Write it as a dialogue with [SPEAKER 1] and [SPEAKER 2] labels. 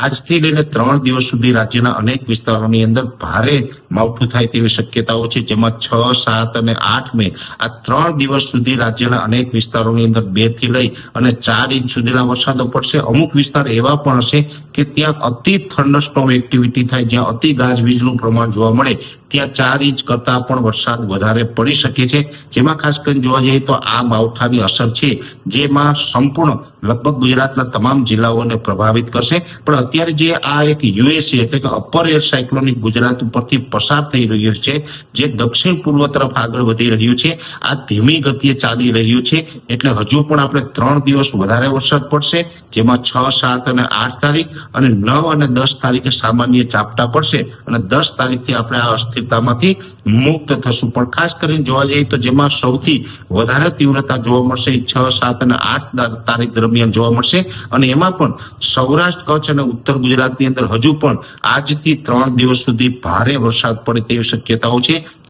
[SPEAKER 1] આજથી લઈને 3 દિવસ સુધી રાજ્યના અનેક વિસ્તારોની અંદર ભારે માવઠું થાય તેવી શક્યતાઓ છે, જેમાં 6, 7 અને 8 મે આ 3 દિવસ સુધી રાજ્યના અનેક વિસ્તારોની અંદર 2 થી લઈ અને 4 ઇંચ સુધીના વરસાદો પડશે। અમુક વિસ્તાર એવા પણ હશે કે ત્યાં અતિ થંડરસ્ટોર્મ એક્ટિવિટી થાય, જ્યાં અતિ ગાજવીજનું પ્રમાણ જોવા મળે, ત્યાં 4 ઇંચ કરતા પણ વરસાદ વધારે પડી શકે છે। જેમાં ખાસ કરીને જોવા જઈએ તો આ માવઠાની અસર છે, જેમાં સંપૂર્ણ લગભગ ગુજરાતના તમામ જિલ્લાઓને પ્રભાવિત કરશે। પણ અત્યારે જે આ એક યુએસી એટલે કે અપર એર સાયક્લોનિક ગુજરાત ઉપરથી પસાર થઈ રહ્યું છે, જે દક્ષિણ પૂર્વ તરફ આગળ વધી રહ્યું છે, આ ધીમી ગતિએ ચાલી રહ્યું છે, એટલે હજુ પણ આપણે 3 દિવસ વધારે વરસાદ પડશે, જેમાં 6, 7 અને 8 તારીખ અને 9 અને 10 તારીખે સામાન્ય ઝાપટા પડશે અને 10 તારીખથી આપણે આ અસ્થિરતામાંથી મુક્ત થશું। પણ ખાસ કરીને જોવા જઈએ તો જેમાં સૌથી વધારે તીવ્રતા જોવા મળશે 6, 7 અને 8 તારીખ દરમિયાન જોવા મળશે, અને એમાં પણ સૌરાષ્ટ્ર, કચ્છ અને ઉત્તર ગુજરાતની અંદર હજુ પણ આજથી 3 દિવસ સુધી ભારે વરસાદ પડે તેવી શક્યતાઓ છે।